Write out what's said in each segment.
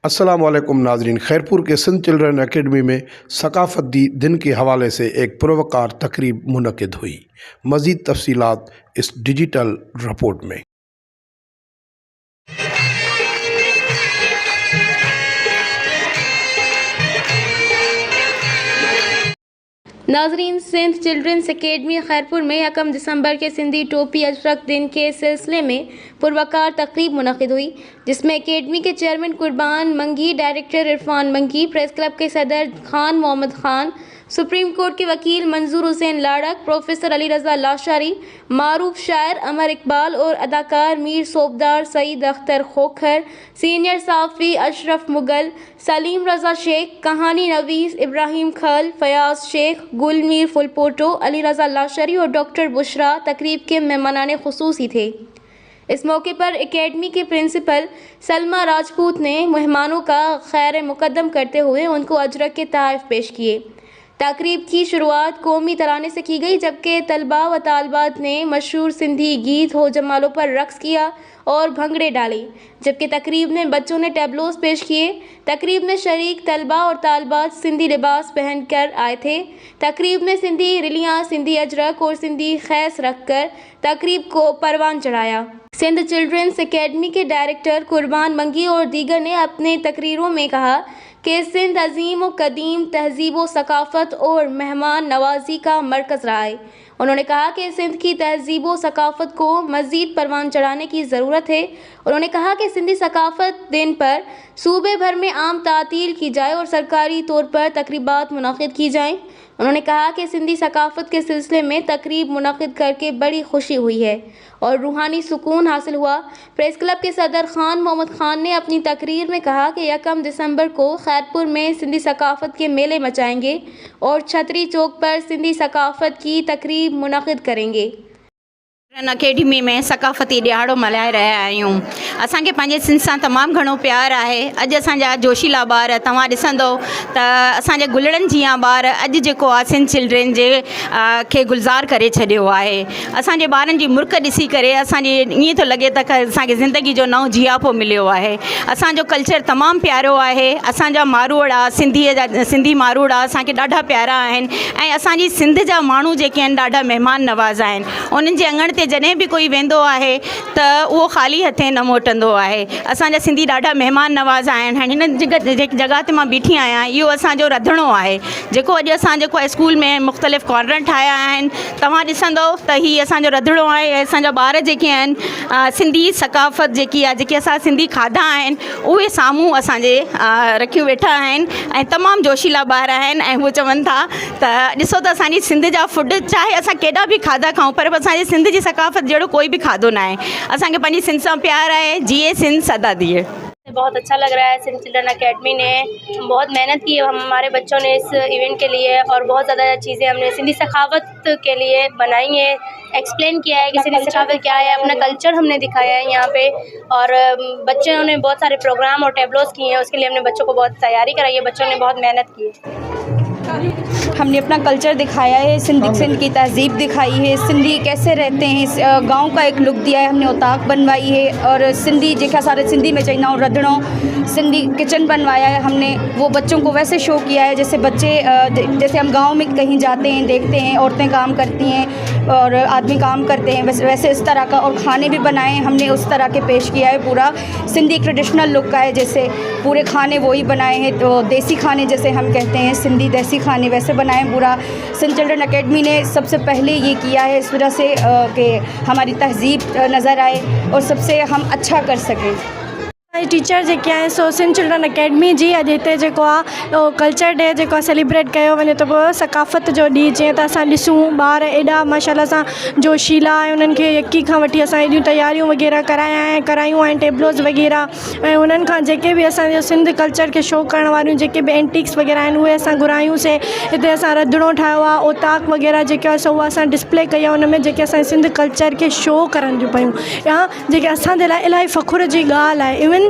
अस्सलाम वालेकुम नाजरीन। खैरपुर के सिंध चिल्ड्रन एकेडमी में सकाफती दिन के हवाले से एक पुरवकार तकरीब मुनक़िद हुई। मज़ीद तफसीलात इस डिजिटल रिपोर्ट में। नाजरीन, सिंध चिल्ड्रंस एकेडमी खैरपुर में 1 दिसंबर के सिंधी टोपी अशरक दिन के सिलसिले में पुरवकार तकरीब मुनक़िद हुई, जिसमें एकेडमी के चेयरमैन कुर्बान मंगी, डायरेक्टर इरफान मंगी, प्रेस क्लब के सदर खान मोहम्मद खान, सुप्रीम कोर्ट के वकील मंजूर हुसैन लाड़क, प्रोफेसर अली रज़ा लाशारी, मारूफ शायर अमर इकबाल और अदाकार मीर सोबदार सईद अख्तर खोखर, सीनियर साफ़ी अशरफ मुगल, सलीम रज़ा शेख, कहानी नवीस इब्राहिम खल, फयाज शेख, गुल मीर फुलपोटो, अली रज़ा लाशारी और डॉक्टर बुशरा तकरीब के मेहमानाने खुसूसी थे। इस मौके पर एकेडमी के प्रिंसिपल सलमा राजपूत ने मेहमानों का खैर मुकद्दम करते हुए उनको अजरक के तोहफ़े पेश किए। तकरीब की शुरुआत कौमी तराने से की गई, जबकि तलबा व तालबात ने मशहूर सिंधी गीत हो जमालों पर रक्स किया और भंगड़े डाले, जबकि तकरीब में बच्चों ने टैबलोस पेश किए। तकरीब में शरीक तलबा और तालबात सिंधी लिबास पहनकर आए थे। तकरीब में सिंधी रिलियाँ, सिंधी अजरक और सिंधी खैस रखकर तकरीब को परवान चढ़ाया। सिंध चिल्ड्रंस एकेडमी के डायरेक्टर कुर्बान मंगी और दीगर ने अपने तकरीरों में कहा कि सिंध अजीम व कदीम तहजीब व सकाफ़त और मेहमान नवाजी का मरकज़ रहा है। उन्होंने कहा कि सिंध की तहजीब व सकाफ़त को मज़ीद परवान चढ़ाने की ज़रूरत है। उन्होंने कहा कि सिंधी सकाफ़त दिन पर सूबे भर में आम तातील की जाए और सरकारी तौर पर तकरीबात मुनक़िद की जाएँ। उन्होंने कहा कि सिंधी सकाफ़त के सिलसिले में तकरीब मुनक़िद करके बड़ी खुशी हुई है और रूहानी सुकून हासिल हुआ। प्रेस क्लब के सदर खान मोहम्मद खान ने अपनी तकरीर में कहा कि 1 दिसंबर को खैरपुर में सिंधी सकाफ़त के मेले मचाएंगे और छतरी चौक पर सिंधी सकाफ़त की तकरीब मुनक़िद करेंगे। अकेडमी में सकाफ़ती ॾियारो मल्हाए रहिया आहियूं। असांखे पंहिंजे सिंध सां तमामु घणो प्यार आहे। अॼु असांजा जोशीला ॿार तव्हां ॾिसंदो त असांजे गुलड़नि जीअं ॿार अॼु जेको आहे सिंध चिल्ड्रन जे खे गुलज़ार करे छॾियो आहे। असांजे ॿारनि जी मुर्क ॾिसी करे असांजी ईअं थो लॻे त असांखे ज़िंदगी जो नओं जियापो मिलियो आहे। असांजो कल्चर तमामु प्यारो आहे। असांजा मारूड़ आहे, सिंधी मारूड़ आहे, असांखे ॾाढा प्यारा आहिनि ऐं असांजी सिंध जा माण्हू जेके आहिनि ॾाढा महिमान नवाज़ आहिनि। उन्हनि जे अङण ते जॾहिं बि कोई वेंदो आहे त उहो ख़ाली हथे न मोटंदो आहे। असांजा सिंधी ॾाढा महिमान नवाज़ आहिनि। हाणे हिन जॻह ते मां बीठी आहियां, इहो असांजो रंधिणो आहे जेको अॼु असां जेको आहे स्कूल में मुख़्तलिफ़ कॉर्नर ठाहिया आहिनि। तव्हां ॾिसंदो त हीअ असांजो रंधिणो आहे ऐं असांजा ॿार जेके आहिनि सिंधी सकाफ़त जेकी आहे, जेके असां सिंधी खाधा आहिनि उहे साम्हूं असांजे रखियूं वेठा आहिनि ऐं तमामु जोशीला ॿार आहिनि ऐं उहे चवनि था त ॾिसो त असांजी सिंध जा फूड, चाहे असां केॾा बि खाधा खाऊं पर असांजी सिंध जी सकाफ़त जहिड़ो कोई भी खाधो ना है। असांखे पंहिंजी सिंध सां प्यार है। जिए सिंध सदा दिए। बहुत अच्छा लग रहा है। सिंध चिल्ड्रन एकेडमी ने बहुत मेहनत की है हमारे बच्चों ने इस इवेंट के लिए और बहुत ज़्यादा चीज़ें हमने सिंधी सखावत के लिए बनाई है, एक्सप्लेन किया है कि सिंधी सखावत क्या है, अपना कल्चर हमने दिखाया है यहाँ पे। और बच्चों ने बहुत सारे प्रोग्राम और टेबलोस किए हैं, उसके लिए हमने बच्चों को बहुत तैयारी कराई है, बच्चों ने बहुत मेहनत की है। हमने अपना कल्चर दिखाया है, सिंध की तहजीब दिखाई है, सिंधी कैसे रहते हैं, गांव का एक लुक दिया है, हमने उताक बनवाई है और सिंधी जेका सारे सिंधी में चाहिए रंधिणो सिंधी किचन बनवाया है हमने। वो बच्चों को वैसे शो किया है जैसे बच्चे जैसे हम गांव में कहीं जाते हैं देखते हैं औरतें काम करती हैं और आदमी काम करते हैं, वैसे इस तरह का। और खाने भी बनाए हमने उस तरह के पेश किया है। पूरा सिंधी ट्रेडिशनल लुक का है, जैसे पूरे खाने वही बनाए हैं, तो देसी खाने जैसे हम कहते हैं सिंधी देसी खाने वैसे बनाए। पूरा सिंध चिल्ड्रन एकेडमी ने सबसे पहले ये किया है इस वजह से कि हमारी तहजीब नज़र आए और सबसे हम अच्छा कर सकें। टीचर जेके आहिनि सो सिंध चिल्ड्रन एकेडमी जी अॼु हिते जेको आहे कल्चर डे जेको आहे सेलिब्रेट कयो वञे थो पियो, सकाफ़त जो ॾींहुं। जीअं त असां ॾिसूं ॿार एॾा माशाल्लाह सां जोशीला ऐं उन्हनि खे यकी खां वठी असां एॾियूं तयारियूं वग़ैरह करायूं आहिनि, टेबलोस वग़ैरह। ऐं उन्हनि खां जेके बि असांजो सिंध कल्चर खे शो करण वारियूं जेके बि एंटिक्स वग़ैरह आहिनि उहे असां घुरायूंसीं। हिते असां रंधिणो ठाहियो आहे, ओताक वग़ैरह जेके आहे सो उहा असां डिस्प्ले कई आहे, उन में जेके असांजे सिंध कल्चर खे शो करण जूं पियूं या जेके असांजे लाइ इलाही फ़ख़ुर जी ॻाल्हि आहे। इवन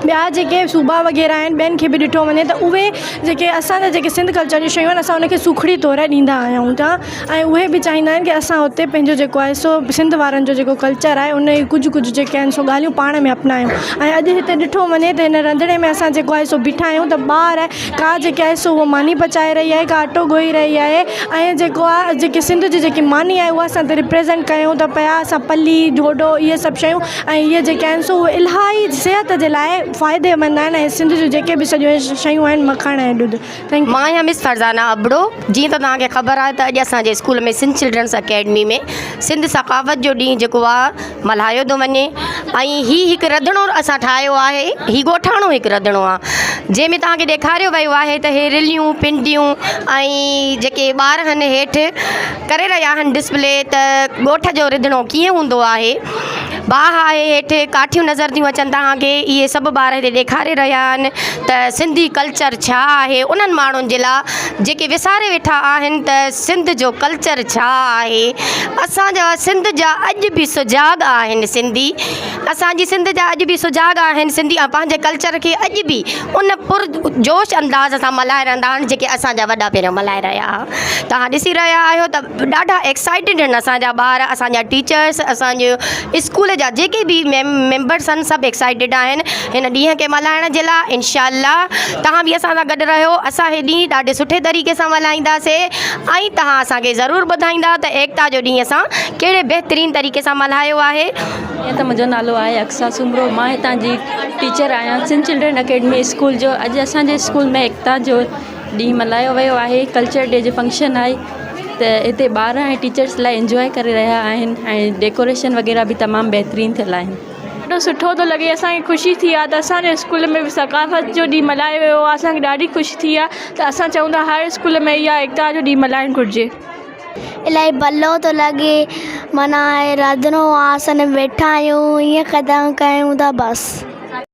ॿिया जेके सूबा वग़ैरह आहिनि ॿियनि खे बि ॾिठो वञे त उहे जेके असांजा जेके सिंध कल्चर जी शयूं आहिनि असां उनखे सुखड़ी तौरु ॾींदा आहियूं था ऐं उहे बि चाहींदा आहिनि की असां हुते पंहिंजो जेको आहे सो सिंध वारनि जो जेको कल्चर आहे उन जी कुझु जेके आहिनि सो ॻाल्हियूं पाण में अपनायूं। ऐं अॼु हिते ॾिठो वञे त हिन रंधिणे में असां जेको आहे सो बीठा आहियूं त ॿार का जेके आहे सो उहो मानी पचाए रही आहे, का अटो ॻोहे रही आहे ऐं जेको आहे जेके सिंध जी जेकी मानी आहे उहा असां हिते रिप्रेज़ेंट कयूं था पिया। असां पली ढोढो इहे सभु शयूं ऐं इहे जेके आहिनि सो उहे इलाही सिहत जे लाइ फ़ाइदेमंद आहिनि ऐं सिंध जूं जेके बि सॼियूं शयूं आहिनि मखण ऐं ॾुध। Thank U. मां आहियां मिस फरज़ाना अबड़ो। जीअं त तव्हांखे ख़बर आहे त अॼु असांजे स्कूल में सिंध चिल्ड्रन्स अकेडमी में सिंध सकाफ़त जो ॾींहुं जेको आहे मल्हायो थो वञे ऐं हीउ हिकु रंधिणो असां ठाहियो आहे। हीउ ॻोठाणो हिकु रंधिणो आहे जंहिंमें तव्हांखे ॾेखारियो वियो आहे त हे रिलियूं पिंडियूं ऐं जेके ॿार आहिनि हेठि करे रहिया आहिनि डिस्प्ले त ॻोठ जो रंधिणो कीअं हूंदो आहे। बाह आहे हेठि काठियूं नज़र थियूं अचनि तव्हांखे। इहे सभु ॿार हिते ॾेखारे रहिया आहिनि त सिंधी कल्चर छा आहे उन्हनि माण्हुनि जे लाइ जेके विसारे वेठा आहिनि त सिंध जो कल्चर छा आहे। असांजा सिंध जा अॼु बि सुजाॻ आहिनि सिंधी, असांजी सिंध जा अॼु बि सुजाॻ आहिनि सिंधी ऐं पंहिंजे कल्चर खे अॼु बि उन पुरजोश अंदाज़ सां मल्हाए रहंदा आहिनि जेके असांजा वॾा पहिरियों मल्हाए रहिया हुआ। तव्हां ॾिसी रहिया आहियो त ॾाढा एक्साइटेड आहिनि असांजा ॿार, असांजा टीचर्स, असांजो स्कूल जा जेके बि मेंबर्स आहिनि सभु एक्साइटेड आहिनि हिन ॾींहं खे मल्हाइण जे लाइ। इंशाअल्लाह तव्हां बि असां सां गॾु रहियो। असां हे ॾींहुं ॾाढे सुठे तरीक़े सां मल्हाईंदासीं ऐं तव्हां असांखे ज़रूरु ॿुधाईंदा त एकता जो ॾींहुं असां कहिड़े बहितरीनु तरीक़े सां मल्हायो आहे। ईअं त मुंहिंजो नालो आहे अक्सा सुमरो। मां हितां जी टीचर आहियां सिंध चिल्ड्रन अकेडमी स्कूल जो। अॼु असांजे स्कूल में एकता जो ॾींहुं मल्हायो वियो आहे। कल्चर डे जो फंक्शन आहे त हिते ॿार ऐं टीचर्स लाइ इंजॉय करे रहिया आहिनि ऐं डेकोरेशन वग़ैरह बि तमामु बहितरीनु थियल आहिनि। ॾाढो सुठो थो लॻे, असांखे ख़ुशी थी आहे त असांजे स्कूल में बि सकाफ़त जो ॾींहुं मल्हायो वियो आहे। असांखे ॾाढी ख़ुशी थी आहे त असां चऊं था हर स्कूल में इहा एकता जो ॾींहुं मल्हाइणु घुरिजे। इलाही भलो थो लॻे, माना रंधिणो आहे, असां वेठा आहियूं, ईअं क़दम कयूं था बसि।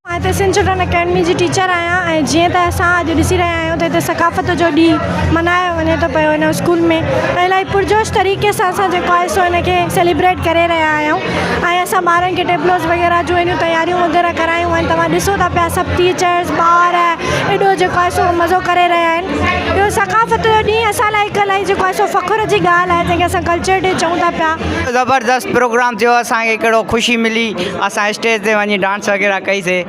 मां हिते सिंध चिल्ड्रन अकेडमी जी टीचर आहियां ऐं जीअं त असां अॼु ॾिसी रहिया आहियूं त हिते सकाफ़त जो ॾींहुं मल्हायो वञे थो पियो हिन स्कूल में ऐं इलाही पुरजोश तरीक़े सां असां जेको आहे सो हिनखे सेलिब्रेट करे रहिया आहियूं ऐं असां ॿारनि खे टेबलोस वग़ैरह जो एॾियूं तयारियूं वग़ैरह करायूं आहिनि। तव्हां ॾिसो था पिया सभु टीचर्स ॿार एॾो जेको आहे सो मज़ो करे रहिया आहिनि। ॿियो सकाफ़त जो ॾींहुं असां लाइ हिकु इलाही जेको आहे सो फ़ख़ुर जी ॻाल्हि आहे जंहिंखे असां कल्चर डे चऊं था पिया। ज़बरदस्त प्रोग्राम थियो, असांखे हिकिड़ो ख़ुशी मिली, असां स्टेज ते वञी डांस वग़ैरह कईसीं।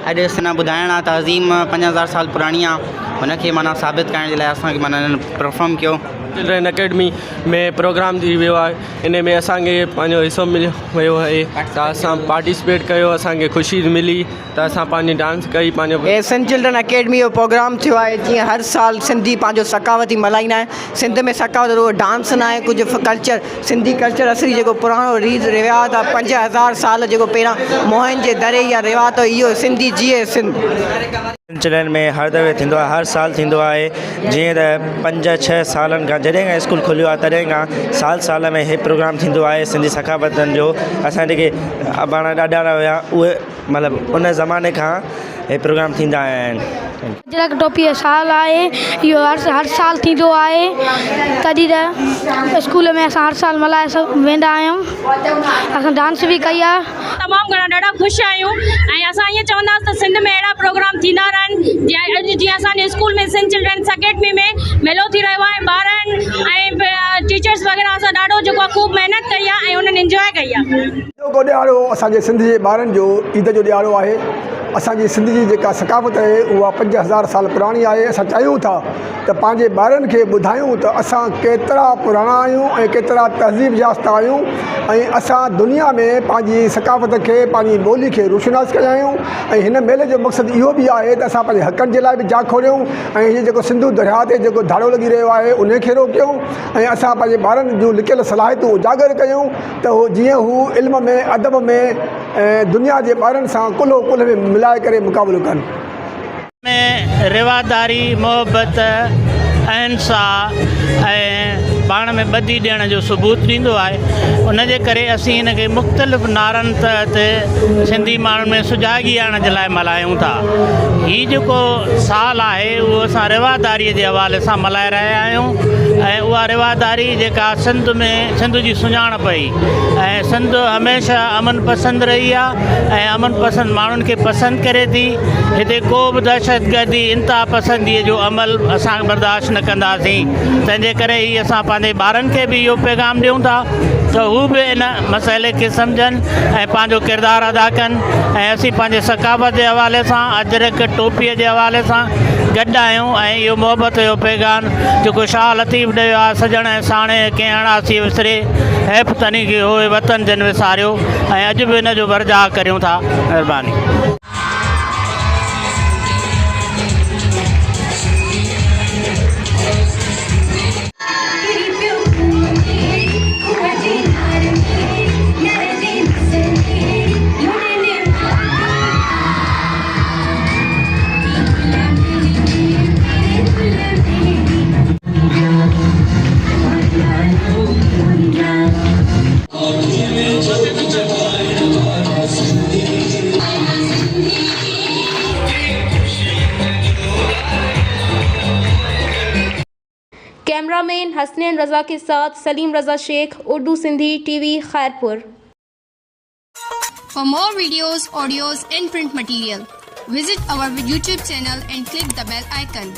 अॼु असां ॿुधाइण आहे तहज़ीम 5000 साल पुराणी आहे, हुनखे माना साबित करण जे लाइ असांखे माना परफॉर्म कयो। चिल्ड्रन अकेडमी में प्रोग्राम थी वियो आहे, इन में असांखे पंहिंजो हिसो मिलियो वियो आहे त असां पार्टिसिपेट कयो, असांखे ख़ुशी मिली त असां पंहिंजी डांस कई। पंहिंजो सिंध चिल्ड्रन अकेडमी जो प्रोग्राम थियो आहे। जीअं हर साल सिंधी पंहिंजो सकाफ़ती मल्हाईंदा आहिनि। सिंध में सकाफ़त रुॻो डांस न आहे, कुझु कल्चर सिंधी कल्चर असली जेको पुराणो रीति रिवाज आहे 5000 साल जेको पहिरां मोहन जे दरे या रिवाज इहो सिंधी जीए सिंध। चिल्ड्रन में हर दफ़े थींदो आहे, हर साल थींदो आहे। जीअं त 5-6 सालनि खां जॾहिं खां स्कूल खुलियो आहे तॾहिं खां साल में हे प्रोग्राम थींदो आहे सिंधी सकाफ़तनि जो। असां जेके अबाणा ॾाढा हुया उहे मतिलबु उन ज़माने खां हे प्रोग्राम थींदा आहिनि। जनक टोपी जो साल आहे, इहो हर साल थींदो आहे। तॾहिं त स्कूल में असां हर साल मल्हाए वेंदा आहियूं। असां डांस बि कई आहे। तमामु घणा ॾाढा ख़ुशि आहियूं ऐं असां ईअं चवंदासीं त सिंध में अहिड़ा प्रोग्राम थींदा रहनि। जीअं असांजे स्कूल में सिंध चिल्ड्रन्स अकेडमी में मेलो थी रहियो आहे, ॿारनि ऐं टीचर्स वग़ैरह असां ॾाढो जेको आहे ख़ूब महिनत कई आहे ऐं उन्हनि इंजॉय कई आहे। ॾियारो असांजे सिंध जे ॿारनि जो ईद जो ॾियारो आहे। असांजी सिंध जी जेका सकाफ़त आहे उहा 5000 साल पुराणी आहे। असां चाहियूं था त पंहिंजे ॿारनि खे ॿुधायूं त असां केतिरा पुराणा आहियूं ऐं केतिरा तहज़ीब याफ़्ता आहियूं ऐं असां दुनिया में पंहिंजी सकाफ़त खे पंहिंजी ॿोली खे रोशनास कया आहियूं। ऐं हिन मेले जो मक़सदु इहो बि आहे त असां पंहिंजे हक़नि जे लाइ बि जाग खोलियूं ऐं हीअ जेको सिंधु दरिया ते जेको धाड़ो लॻी रहियो आहे उनखे रोकियूं ऐं असां पंहिंजे ॿारनि जूं लिकियल सलाहियतूं उजागर कयूं त उहो जीअं हू इल्म में अदब में ऐं दुनिया जे ॿारनि सां कुल्हो कुल्ह में मिलाए करे मुक़ाबिलो कनि। में रिवादारी, मोहबत, अहिंसा ऐं पाण में ॿधी ॾियण जो सबूत ॾींदो आहे। उन जे करे असीं हिन खे मुख़्तलिफ़ नारनि ते सिंधी माण्हुनि में सुजाॻी आणण जे लाइ मल्हायूं था। हीउ जेको साल आहे उहो असां रिवादारीअ जे हवाले सां मल्हाए रहिया आहियूं ऐं उहा रिवादारी जेका सिंध में सिंध जी सुञाणप हुई ऐं सिंध हमेशह अमन पसंदि रही आहे ऐं अमन पसंदि माण्हुनि खे पसंदि करे थी। हिते को बि दहशतगर्दी इंतिहा पसंदीअ जो अमल असां बर्दाश्त न कंदासीं। तंहिंजे करे ई असां पंहिंजे ॿारनि खे बि इहो पैगाम ॾियूं था त हू बि इन मसइले खे सम्झनि ऐं पंहिंजो किरदारु अदा कनि ऐं असीं पंहिंजे सकाफ़त जे हवाले सां अजरक टोपीअ जे हवाले सां गॾु आहियूं ऐं इहो मोहबत जो पैगाम जेको शाह लतीफ़ ॾियो आहे, सजण ऐं साणे कंहिं अणासी विसरे हैफ़ तनी की होए वतन जिन विसारियो, ऐं अॼु बि इन जो वरजाह करियूं था। महिरबानी। कैमरामैन हसनैन रज़ा के साथ Saleem Raza Sheikh, Urdu Sindhi TV, Khairpur. For more videos, audios and print material, visit our YouTube channel and click the bell icon.